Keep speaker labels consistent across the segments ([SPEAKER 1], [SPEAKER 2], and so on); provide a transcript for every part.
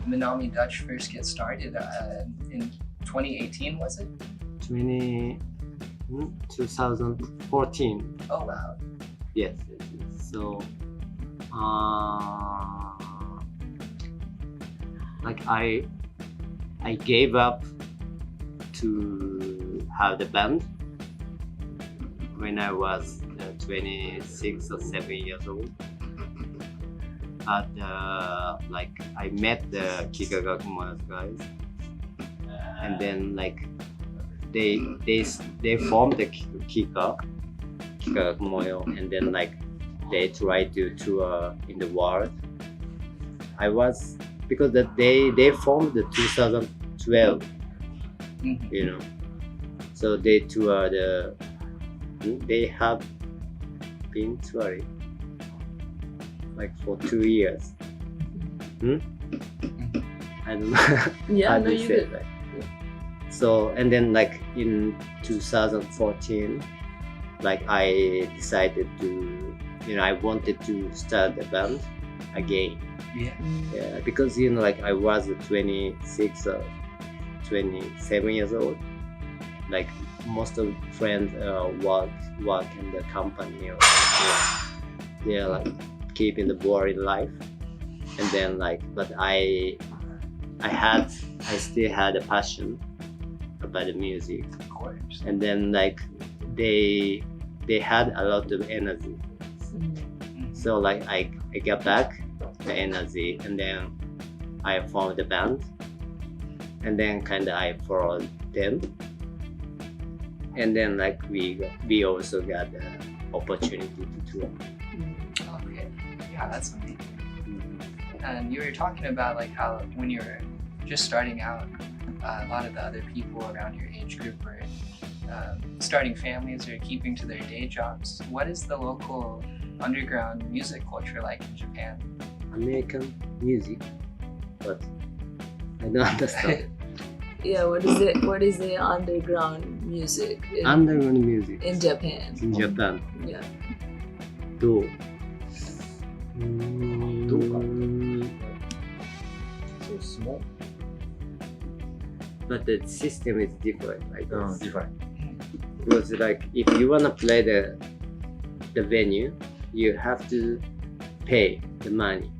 [SPEAKER 1] Minami Deutsch first get started? In 2018, was it?
[SPEAKER 2] 2014.
[SPEAKER 1] Oh wow.
[SPEAKER 2] Yes. So, like I gave up to have the band when I was 26 or 7 years old. But like I met the Kikagakumoyo's guys, and then like they formed the Kikagakumoyo, and then like they tried to tour in the world. I was because that they formed the 2012, you know, so they tour they have been touring like for 2 years. I don't know.
[SPEAKER 3] Yeah,
[SPEAKER 2] how
[SPEAKER 3] no,
[SPEAKER 2] to
[SPEAKER 3] you
[SPEAKER 2] say
[SPEAKER 3] did.
[SPEAKER 2] that. So and then like in 2014, like I decided to, I wanted to start the band again. Yeah, because like I was 26 or 27 years old. Like most of friends work in the company, or they are like keeping the boring life. And then like, but I still had a passion about the music.
[SPEAKER 1] Of course.
[SPEAKER 2] And then like they had a lot of energy. So like I got back the energy, and then I formed the band, and then kind of I followed them, and then like we also got the opportunity to tour.
[SPEAKER 1] Okay. Yeah, that's amazing. And you were talking about like how when you were just starting out, a lot of the other people around your age group were starting families or keeping to their day jobs. What is the local underground music culture like in Japan?
[SPEAKER 2] American music, but I don't understand.
[SPEAKER 3] Yeah, what is the underground music
[SPEAKER 2] Underground music
[SPEAKER 3] in Japan?
[SPEAKER 2] in Japan.
[SPEAKER 3] Yeah.
[SPEAKER 2] Do.
[SPEAKER 4] So small.
[SPEAKER 2] But the system is different, I guess.
[SPEAKER 4] Different.
[SPEAKER 2] Because like if you wanna play the venue, you have to pay the money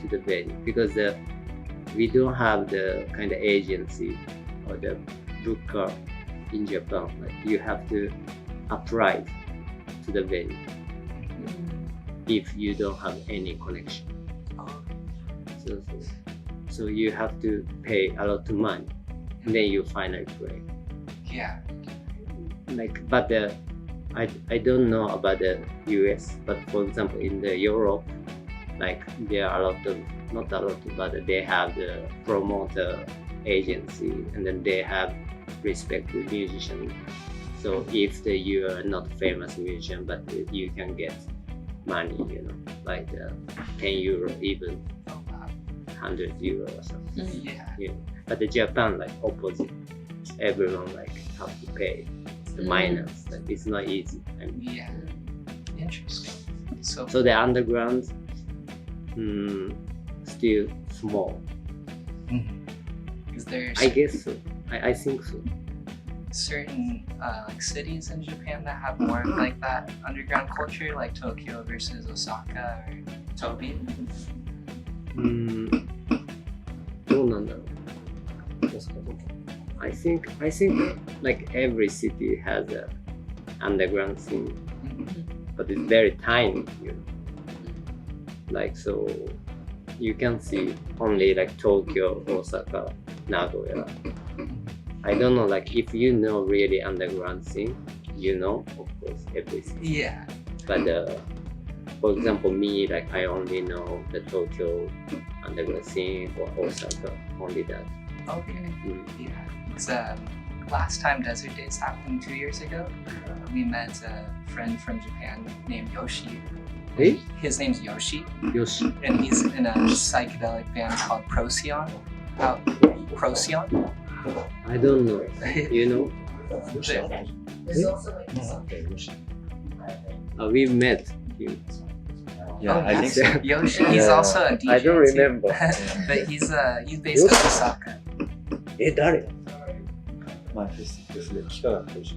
[SPEAKER 2] to the venue, because we don't have the kind of agency or the booker in Japan. Like you have to apply to the venue if you don't have any connection. So you have to pay a lot of money, and then you finally play.
[SPEAKER 1] Yeah.
[SPEAKER 2] Like, but I don't know about the US, but for example in the Europe, like there are not a lot, but they have the promoter agency, and then they have respected musicians. So if you are not famous musician, but you can get money, like 10 euro, even 100 euro or something.
[SPEAKER 1] Yeah.
[SPEAKER 2] But the Japan, like opposite, everyone like have to pay. The minus, like it's not easy. I mean,
[SPEAKER 1] Yeah. Interesting. So
[SPEAKER 2] so the underground still small.
[SPEAKER 1] is there
[SPEAKER 2] I guess so. I think so.
[SPEAKER 1] certain like cities in Japan that have more of like that underground culture, like Tokyo versus Osaka or Tobi?
[SPEAKER 2] どうなんだろう。I think like every city has a underground scene, but it's very tiny, Like so, you can see only like Tokyo, Osaka, Nagoya. I don't know, like if you know really underground scene, of course everything.
[SPEAKER 1] Yeah.
[SPEAKER 2] But for example, me, like I only know the Tokyo underground scene, or Osaka, only that.
[SPEAKER 1] Okay. Yeah. It's last time Desert Days happened 2 years ago, we met a friend from Japan named Yoshi.
[SPEAKER 2] Hey?
[SPEAKER 1] His name's Yoshi,
[SPEAKER 2] Yoshi.
[SPEAKER 1] and he's in a psychedelic band called Procyon. Procyon?
[SPEAKER 2] I don't know. You know?
[SPEAKER 1] There's also like
[SPEAKER 2] We met him.
[SPEAKER 4] Yeah, I think so.
[SPEAKER 1] Yoshi, he's
[SPEAKER 4] Yeah.
[SPEAKER 1] also a DJ.
[SPEAKER 2] I don't
[SPEAKER 1] too.
[SPEAKER 2] remember.
[SPEAKER 1] But he's based in Osaka.
[SPEAKER 2] 誰？
[SPEAKER 4] まあフェスで機会があったでしょ。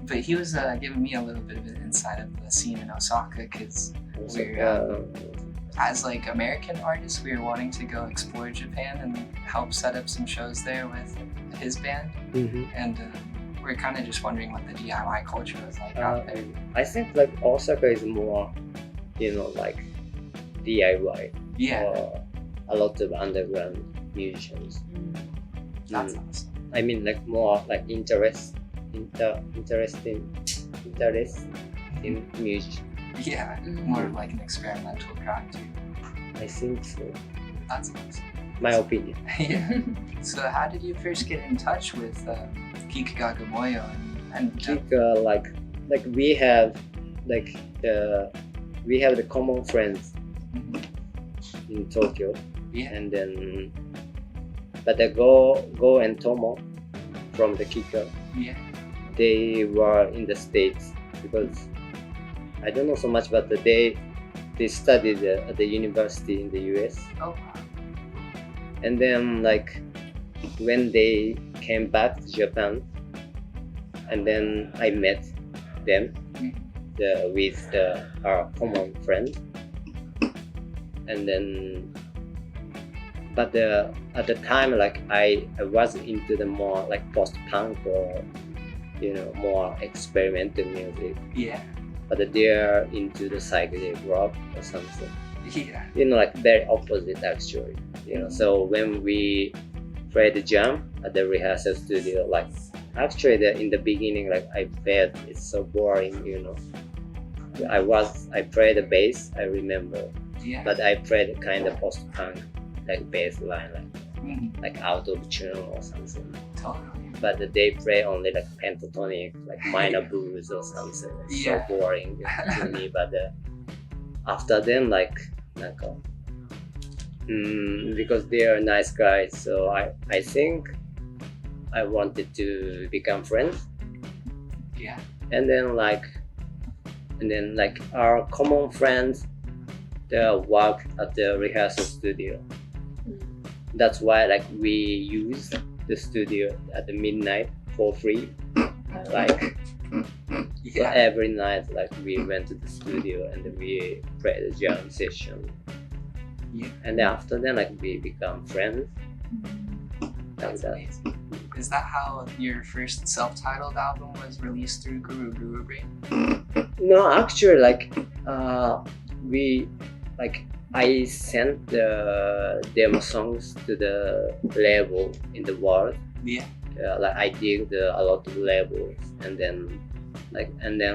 [SPEAKER 1] But he was giving me a little bit of an insight of the scene in Osaka because as like American artists, we were wanting to go explore Japan and help set up some shows there with his band. And we're kind of just wondering what the DIY culture was like out there.
[SPEAKER 2] I think like Osaka is more, like DIY.
[SPEAKER 1] Yeah,
[SPEAKER 2] Or a lot of underground musicians.
[SPEAKER 1] that's awesome.
[SPEAKER 2] I mean like more like interest in music.
[SPEAKER 1] Yeah, more of like an experimental crowd too.
[SPEAKER 2] I think so.
[SPEAKER 1] That's awesome.
[SPEAKER 2] My opinion.
[SPEAKER 1] Yeah. So how did you first get in touch with Kika Gamoyo and
[SPEAKER 2] Like we have the common friends in Tokyo,
[SPEAKER 1] yeah,
[SPEAKER 2] and then but the Go and Tomo from the Kika,
[SPEAKER 1] yeah,
[SPEAKER 2] they were in the States because I don't know so much, but they studied at the university in the US.
[SPEAKER 1] oh wow,
[SPEAKER 2] And then like when they came back to Japan, and then I met them with our common friend, and then but at the time like I was into the more like post-punk or more experimental music,
[SPEAKER 1] yeah,
[SPEAKER 2] but they're into the psychedelic rock or something.
[SPEAKER 1] yeah,
[SPEAKER 2] Like very opposite actually. So when we played the jam at the rehearsal studio, like actually in the beginning, like I felt it's so boring. I played the bass, I remember,
[SPEAKER 1] yeah.
[SPEAKER 2] but I played kind of post-punk like bass line,
[SPEAKER 1] Mhm.
[SPEAKER 2] like out of tune or something.
[SPEAKER 1] Totally.
[SPEAKER 2] But they play only like pentatonic, like minor blues or something. It's
[SPEAKER 1] Yeah.
[SPEAKER 2] so boring to me. But after then, like, because they are nice guys, so I think I wanted to become friends.
[SPEAKER 1] Yeah,
[SPEAKER 2] And then like our common friends, they work at the rehearsal studio. That's why like we use the studio at the midnight for free. Like so
[SPEAKER 1] yeah,
[SPEAKER 2] every night like we went to the studio and we played a jam session.
[SPEAKER 1] yeah.
[SPEAKER 2] And then after that like we become friends.
[SPEAKER 1] That's amazing. Is that how your first self-titled album was released through Guru Brain?
[SPEAKER 2] No, actually like I sent the demo songs to the label in the world.
[SPEAKER 1] Yeah,
[SPEAKER 2] Like I did a lot of labels, and then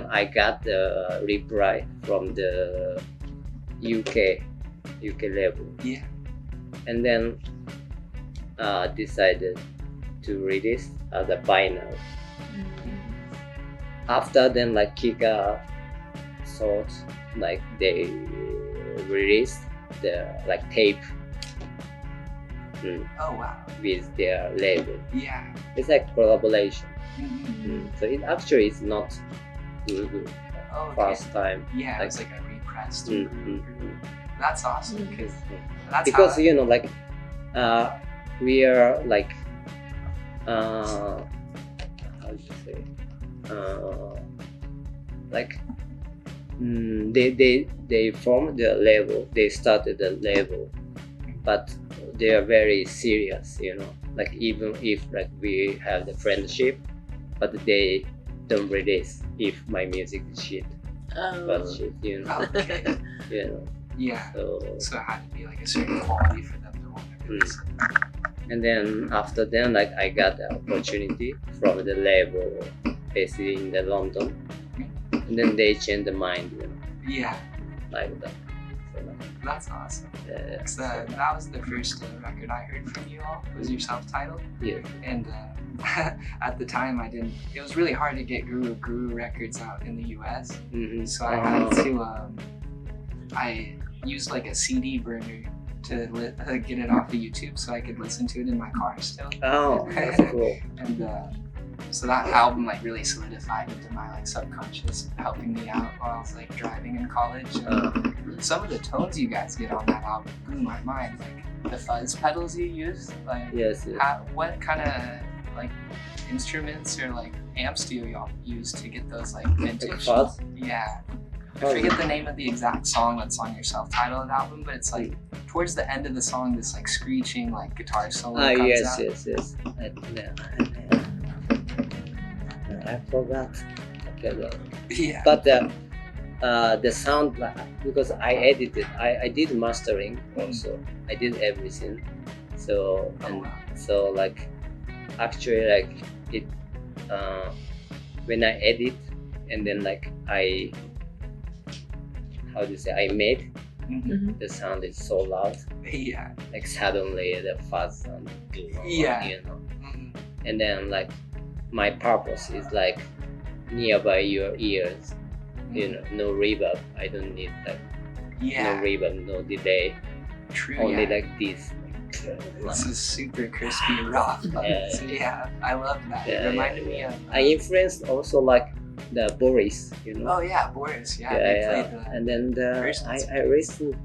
[SPEAKER 2] I got the reply from the UK label,
[SPEAKER 1] yeah,
[SPEAKER 2] and then decided to release as a vinyl. After then, like Kika thought like they released the like tape
[SPEAKER 1] Oh wow,
[SPEAKER 2] with their label.
[SPEAKER 1] yeah.
[SPEAKER 2] It's like collaboration.
[SPEAKER 1] Mhm.
[SPEAKER 2] So it actually is not good
[SPEAKER 1] Oh, okay.
[SPEAKER 2] first time.
[SPEAKER 1] Yeah, it was like a repress
[SPEAKER 2] Mm,
[SPEAKER 1] through
[SPEAKER 2] mm,
[SPEAKER 1] Guru.
[SPEAKER 2] mm.
[SPEAKER 1] That's awesome because that's
[SPEAKER 2] Because
[SPEAKER 1] how,
[SPEAKER 2] like we are like how do you say like they formed the label, they started the label, but they are very serious, like even if like we have the friendship, but they don't release if my music is shit, but shit,
[SPEAKER 1] okay. Yeah.
[SPEAKER 2] So
[SPEAKER 1] So it had to be like a certain quality for them to want to release it.
[SPEAKER 2] and then after then like I got the opportunity from the label basically in the London, and then they changed the mind,
[SPEAKER 1] Yeah,
[SPEAKER 2] like that. So,
[SPEAKER 1] that's awesome.
[SPEAKER 2] yeah,
[SPEAKER 1] 'Cause, that was the first record I heard from you all. Was your self-titled,
[SPEAKER 2] yeah.
[SPEAKER 1] and at the time I didn't. It was really hard to get Guru records out in the U.S.
[SPEAKER 2] Mhm.
[SPEAKER 1] So I had to. I used like a CD burner to get it off of YouTube, so I could listen to it in my car still.
[SPEAKER 2] Oh, that's cool.
[SPEAKER 1] And So that album like really solidified into my like subconscious, helping me out while I was like driving in college. And some of the tones you guys get on that album blew my mind. Like the fuzz pedals you use, like
[SPEAKER 2] Yes.
[SPEAKER 1] what kind of like instruments or like amps do y'all use to get those like vintage?
[SPEAKER 2] Fuzz?
[SPEAKER 1] Yeah. I forget the name of the exact song that's on your self-titled album, but it's like towards the end of the song, this like screeching like guitar solo comes
[SPEAKER 2] Yes,
[SPEAKER 1] out.
[SPEAKER 2] yes. I forgot. Okay,
[SPEAKER 1] Yeah.
[SPEAKER 2] but the sound, because I edited, I did mastering also. I did everything. So
[SPEAKER 1] Oh, wow.
[SPEAKER 2] so like actually like it when I edit and then like I made
[SPEAKER 1] Mhm.
[SPEAKER 2] the sound is so loud,
[SPEAKER 1] Yeah.
[SPEAKER 2] like suddenly the fuzz sound,
[SPEAKER 1] Yeah.
[SPEAKER 2] you know.
[SPEAKER 1] Mhm.
[SPEAKER 2] And then like my purpose is like nearby your ears, you know, no reverb. I don't need like no
[SPEAKER 1] Yeah.
[SPEAKER 2] reverb, no delay,
[SPEAKER 1] True.
[SPEAKER 2] only
[SPEAKER 1] Yeah.
[SPEAKER 2] like this.
[SPEAKER 1] This is super crispy, raw. Yeah. I love that. It reminded me of.
[SPEAKER 2] I influenced also like the Boris, you know.
[SPEAKER 1] Oh yeah, Boris. Yeah. They played the.
[SPEAKER 2] And then
[SPEAKER 1] versions.
[SPEAKER 2] I listened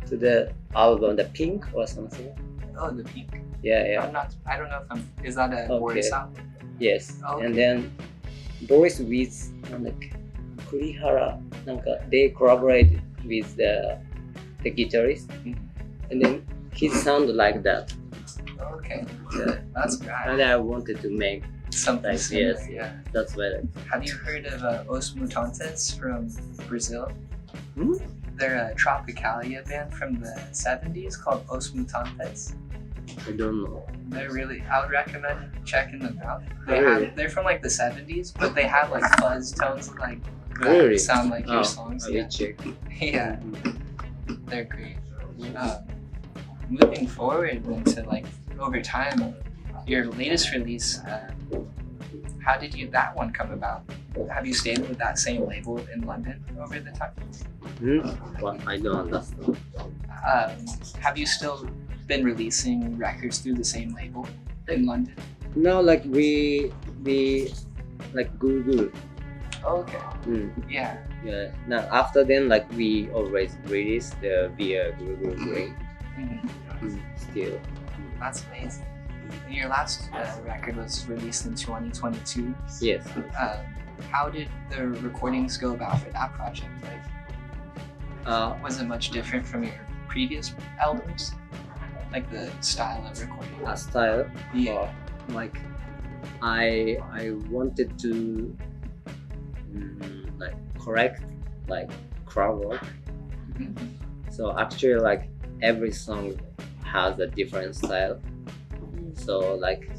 [SPEAKER 2] to the album, the Pink or something.
[SPEAKER 1] Oh, the Pink.
[SPEAKER 2] Yeah.
[SPEAKER 1] I don't know if I'm. Is that a
[SPEAKER 2] Okay.
[SPEAKER 1] Boris album?
[SPEAKER 2] Yes.
[SPEAKER 1] Okay.
[SPEAKER 2] And then Boris with like Kurihara, they collaborated with the guitarist,
[SPEAKER 1] Mhm.
[SPEAKER 2] and then he sounded like that.
[SPEAKER 1] Okay.
[SPEAKER 2] Yeah.
[SPEAKER 1] That's good.
[SPEAKER 2] And I wanted to make
[SPEAKER 1] Something
[SPEAKER 2] like
[SPEAKER 1] similar.
[SPEAKER 2] yes.
[SPEAKER 1] Yeah.
[SPEAKER 2] That's why.
[SPEAKER 1] Have you heard of Os Mutantes from Brazil?
[SPEAKER 2] Hmm?
[SPEAKER 1] They're a Tropicalia band from the 70s called Os Mutantes.
[SPEAKER 2] I don't know.
[SPEAKER 1] They're really, I would recommend checking them out.
[SPEAKER 2] Really?
[SPEAKER 1] They're from like the 70s, but they have like fuzz tones like that
[SPEAKER 2] Really?
[SPEAKER 1] sound like your
[SPEAKER 2] Oh,
[SPEAKER 1] songs.
[SPEAKER 2] I
[SPEAKER 1] Yeah.
[SPEAKER 2] will check.
[SPEAKER 1] Yeah, they're great. Moving forward into like over time, your latest release, how did that one come about? Have you stayed with that same label in London over the time?
[SPEAKER 2] What? I don't understand.
[SPEAKER 1] Have you still been releasing records through the same label in London?
[SPEAKER 2] No, like we like Google.
[SPEAKER 1] Okay.
[SPEAKER 2] Mm.
[SPEAKER 1] Yeah.
[SPEAKER 2] Yeah. Now after then, like we always release the via Google Play.
[SPEAKER 1] Mhm.
[SPEAKER 2] Still.
[SPEAKER 1] That's amazing. And your last record was released in 2022.
[SPEAKER 2] Yes.
[SPEAKER 1] How did the recordings go about for that project? Like, was it much different from your previous albums? Like the style of recording?
[SPEAKER 2] A style.
[SPEAKER 1] Yeah.
[SPEAKER 2] Like I wanted to like correct like crowd work.
[SPEAKER 1] Mhm.
[SPEAKER 2] So actually like every song has a different style. So like,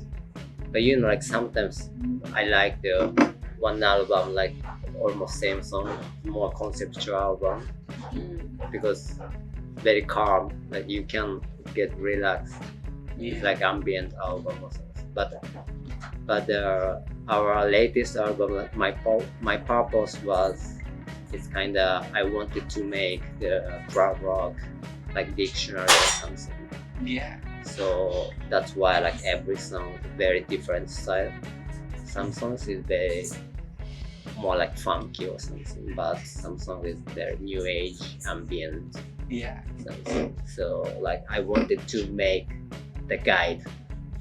[SPEAKER 2] but you know, like sometimes I like the one album like almost same song, more conceptual album because very calm, like you can get relaxed. It's like ambient album or something. But our latest album, like my purpose was, it's kind of, I wanted to make the crowd rock like dictionary or something.
[SPEAKER 1] Yeah.
[SPEAKER 2] So that's why like every song is very different style. Some songs is very more like funky or something, but some songs is very new age, ambient,
[SPEAKER 1] Yeah.
[SPEAKER 2] something. So like I wanted to make the guide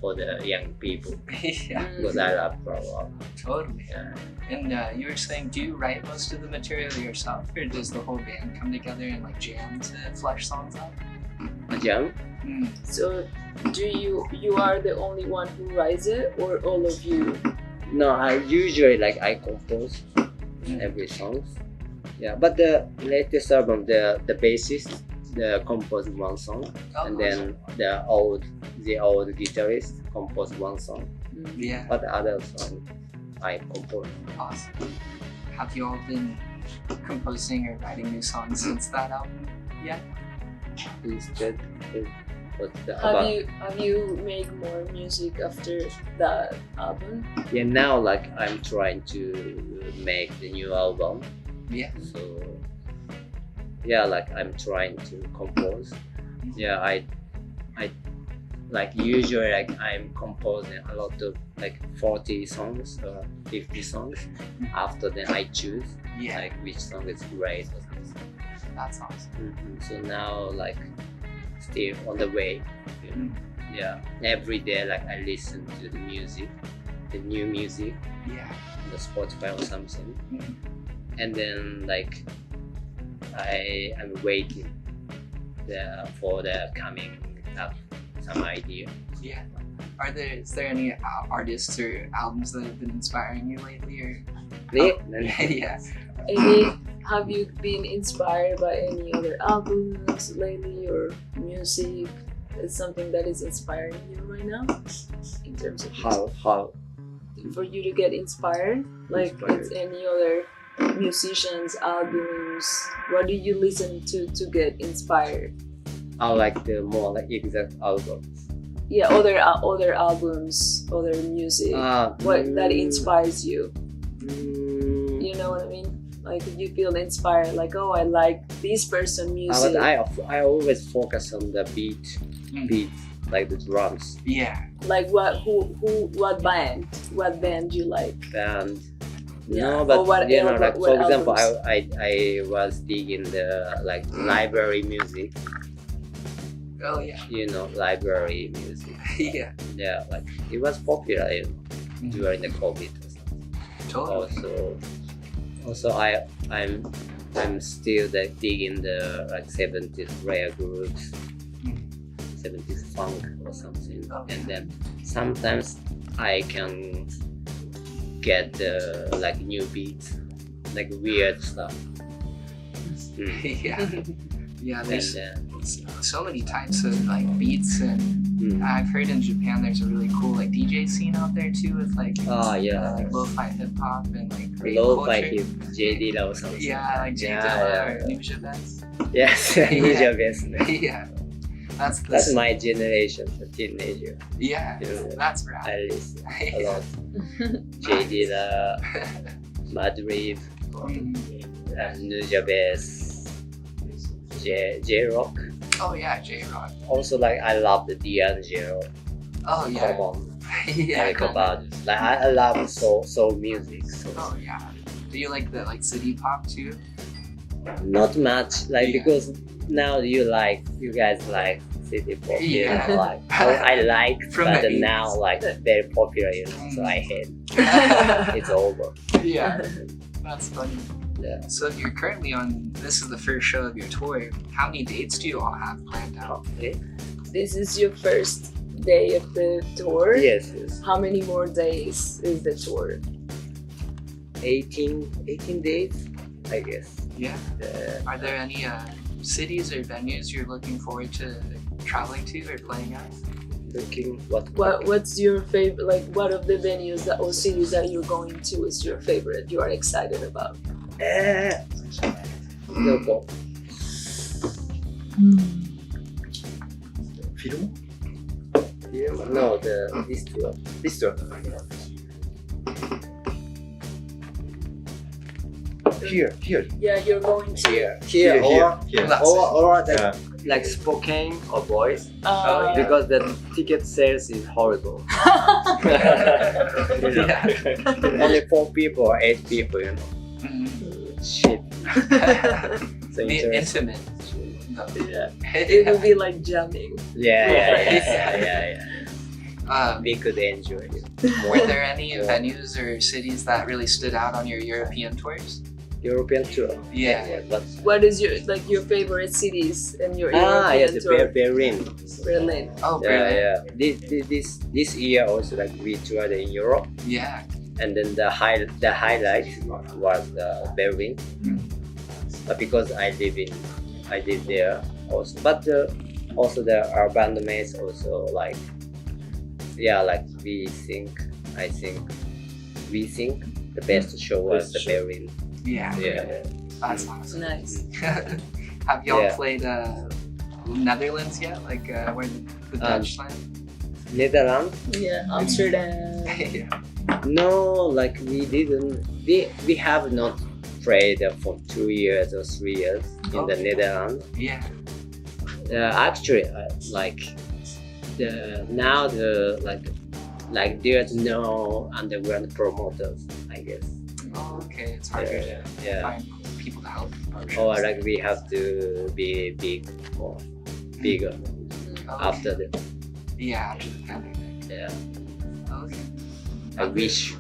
[SPEAKER 2] for the young people
[SPEAKER 1] Yeah.
[SPEAKER 2] because I love crowd rock.
[SPEAKER 1] Totally.
[SPEAKER 2] Yeah.
[SPEAKER 1] And you were saying, do you write most of the material yourself, or does the whole band come together and like jam to flesh songs out?
[SPEAKER 2] A jam?
[SPEAKER 3] So, do you are the only one who writes it, or all of you?
[SPEAKER 2] No, I usually like I compose every song. Yeah, but the latest album, the bassist, composed one song, and then the old guitarist composed one song.
[SPEAKER 1] Yeah.
[SPEAKER 2] But the other song I composed.
[SPEAKER 1] Awesome. Have you all been composing or writing new songs since that album yet?
[SPEAKER 2] Instead, what's the
[SPEAKER 3] Have you made more music after that album?
[SPEAKER 2] Yeah, now like I'm trying to make the new album.
[SPEAKER 1] Yeah.
[SPEAKER 2] So yeah, like I'm trying to compose. Yeah, like usually like I'm composing a lot of like 40 songs or 50 songs. After then I choose
[SPEAKER 1] Yeah,
[SPEAKER 2] like which song is great or something.
[SPEAKER 1] that's awesome.
[SPEAKER 2] So now like still on the way, you know. Yeah, every day like I listen to the music, the new music
[SPEAKER 1] Yeah.
[SPEAKER 2] on the Spotify or something,
[SPEAKER 1] Mhm.
[SPEAKER 2] and then like I am waiting for the coming up some idea.
[SPEAKER 1] Yeah. Is there any artists or albums that have been inspiring you lately, or? Yeah.
[SPEAKER 3] Have you been inspired by any other albums lately or music? Is something that is inspiring you right now in terms of
[SPEAKER 2] How
[SPEAKER 3] for you to get inspired? Like
[SPEAKER 2] Inspired.
[SPEAKER 3] it's any other musicians, albums? What do you listen to get inspired?
[SPEAKER 2] I like the more like exact albums.
[SPEAKER 3] Yeah, other albums, other music. What that inspires you? You know what I mean? Like you feel inspired, like oh, I like this person music.
[SPEAKER 2] But I always focus on the beats, like the drums.
[SPEAKER 1] Yeah.
[SPEAKER 3] Like what band you like?
[SPEAKER 2] And
[SPEAKER 3] Yeah.
[SPEAKER 2] no, but
[SPEAKER 3] Or what
[SPEAKER 2] you know,
[SPEAKER 3] album-
[SPEAKER 2] like
[SPEAKER 3] what
[SPEAKER 2] for example,
[SPEAKER 3] albums?
[SPEAKER 2] I was digging the like library music.
[SPEAKER 1] Oh yeah.
[SPEAKER 2] You know, library music.
[SPEAKER 1] Yeah.
[SPEAKER 2] Yeah, like it was popular, you know, during the COVID or something.
[SPEAKER 1] Totally.
[SPEAKER 2] Also I'm still like digging the like 70s rare groups, 70s funk or something, and then sometimes I can get like new beats, like weird stuff.
[SPEAKER 1] Yeah. Yeah. There's
[SPEAKER 2] And
[SPEAKER 1] so many types of like beats, and I've heard in Japan there's a really cool like DJ scene out there too, with like like lo-fi hip hop and like rave
[SPEAKER 2] lo-fi
[SPEAKER 1] culture.
[SPEAKER 2] hip, JD or something.
[SPEAKER 1] Yeah, like J Dilla or Ninja Best.
[SPEAKER 2] Yes, Ninja Best.
[SPEAKER 1] Yeah.
[SPEAKER 2] That's my generation, the teenager.
[SPEAKER 1] Yeah.
[SPEAKER 2] Yeah.
[SPEAKER 1] That's rap.
[SPEAKER 2] I listen a lot. JD, Madrid, Ninja Best, J-Rock.
[SPEAKER 1] Oh yeah, J-Rock.
[SPEAKER 2] Also, like I love the D'Angelo.
[SPEAKER 1] Oh yeah.
[SPEAKER 2] Come on,
[SPEAKER 1] Yeah.
[SPEAKER 2] like about like I love soul music. So
[SPEAKER 1] Oh yeah. Do you like the like city pop too?
[SPEAKER 2] not much, like
[SPEAKER 1] Yeah.
[SPEAKER 2] because now you guys like city pop. You
[SPEAKER 1] Yeah.
[SPEAKER 2] know, like I like,
[SPEAKER 1] From
[SPEAKER 2] but
[SPEAKER 1] the
[SPEAKER 2] now like very popular, you know. So I hate. It's over.
[SPEAKER 1] Yeah. That's funny.
[SPEAKER 2] Yeah.
[SPEAKER 1] So you're currently on. This is the first show of your tour. How many dates do you all have planned out?
[SPEAKER 3] This is your first day of the tour.
[SPEAKER 2] Yes.
[SPEAKER 3] How many more days is the tour?
[SPEAKER 2] 18 days, I guess.
[SPEAKER 1] Yeah. Are there any cities or venues you're looking forward to traveling to or playing at?
[SPEAKER 2] Looking
[SPEAKER 3] What's your favorite? Like, what of the venues or cities that you're going to is your favorite? You are excited about?
[SPEAKER 2] local.
[SPEAKER 4] フィルム
[SPEAKER 2] No, this tour.
[SPEAKER 4] リスト Here.
[SPEAKER 3] Yeah, you're going to.
[SPEAKER 2] Here
[SPEAKER 4] Here.
[SPEAKER 2] or the,
[SPEAKER 4] Yeah.
[SPEAKER 2] like Spokane or Boise,
[SPEAKER 1] Oh, yeah.
[SPEAKER 2] because the ticket sales is horrible.
[SPEAKER 1] Yeah.
[SPEAKER 2] Only 4 people or 8 people, you know. Shit. So interesting.
[SPEAKER 1] Intimate. No.
[SPEAKER 3] Yeah. It will be like jamming.
[SPEAKER 2] Yeah. We could enjoy it.
[SPEAKER 1] Were there any venues or cities that really stood out on your European tours?
[SPEAKER 2] European tour.
[SPEAKER 1] Yeah.
[SPEAKER 2] But
[SPEAKER 3] What is your your favorite cities and your
[SPEAKER 2] yeah,
[SPEAKER 3] European
[SPEAKER 2] the
[SPEAKER 3] tour?
[SPEAKER 2] Berlin.
[SPEAKER 3] Berlin.
[SPEAKER 1] Oh, Berlin.
[SPEAKER 2] Yeah. This year also like we toured in Europe,
[SPEAKER 1] Yeah.
[SPEAKER 2] and then the highlight was Berlin. But because I live there also, but also our bandmates also like we think the best show was the Berlin.
[SPEAKER 1] Yeah.
[SPEAKER 2] Yeah.
[SPEAKER 1] That's awesome.
[SPEAKER 3] Nice.
[SPEAKER 1] Have y'all
[SPEAKER 2] Yeah.
[SPEAKER 1] played Netherlands yet? Like where the Dutch land?
[SPEAKER 2] Netherlands?
[SPEAKER 3] Yeah, Amsterdam.
[SPEAKER 1] Yeah.
[SPEAKER 2] No, like we didn't. We have not played for 2 years or 3 years in the
[SPEAKER 1] Okay.
[SPEAKER 2] Netherlands.
[SPEAKER 1] Yeah.
[SPEAKER 2] Actually, like now like there's no underground promoters, I guess.
[SPEAKER 1] Oh, okay, it's harder to find people to help.
[SPEAKER 2] Or like we have to be bigger after the
[SPEAKER 1] after the pandemic. Okay.
[SPEAKER 2] I wish.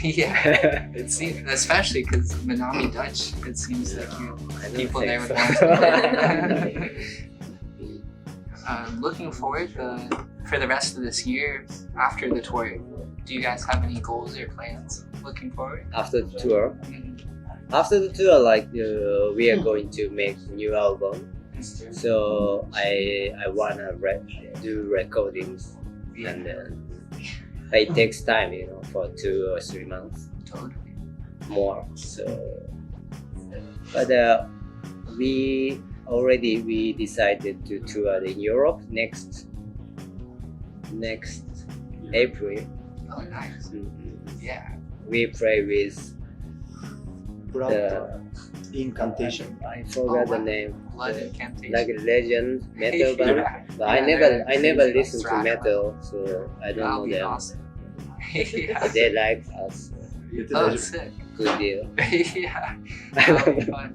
[SPEAKER 1] Yeah, it seems, especially because Minami Deutsch, it seems like people there would want to. Looking forward for the rest of this year after the tour, do you guys have any goals or plans looking forward?
[SPEAKER 2] After the tour? After the tour, like we are going to make new album. So I wanna do recordings, and then it takes time, for 2 or 3 months.
[SPEAKER 1] Totally.
[SPEAKER 2] More. So, but we decided to tour in Europe next April.
[SPEAKER 1] Oh, nice. Yeah.
[SPEAKER 2] We play with
[SPEAKER 4] Blood Incantation.
[SPEAKER 2] I forgot the name.
[SPEAKER 1] Blood Incantation.
[SPEAKER 2] Like a legend metal band. But I never listened to metal, so I don't know them.
[SPEAKER 1] Awesome.
[SPEAKER 2] But they like us.
[SPEAKER 1] Oh, sick.
[SPEAKER 2] Good deal.
[SPEAKER 1] Yeah. That'll be fun.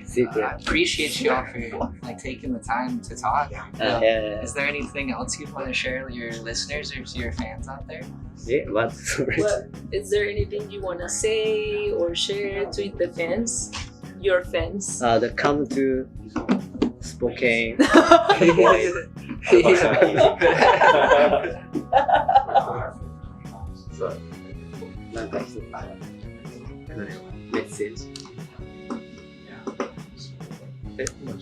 [SPEAKER 2] Secret.
[SPEAKER 1] I appreciate you all for taking the time to talk. Is there anything else you'd want to share with your listeners or to your fans out there?
[SPEAKER 2] Yeah, what? Sorry.
[SPEAKER 3] Well, is there anything you want to say or share to the fans? Your fans?
[SPEAKER 2] They come to Spokane. Message.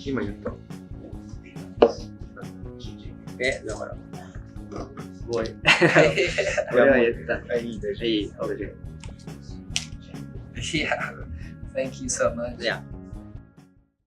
[SPEAKER 4] 今言った。
[SPEAKER 2] だから。すごい。俺は言った。いい、大丈夫。いい、OK。
[SPEAKER 1] Yeah. Thank you so much.
[SPEAKER 2] Yeah.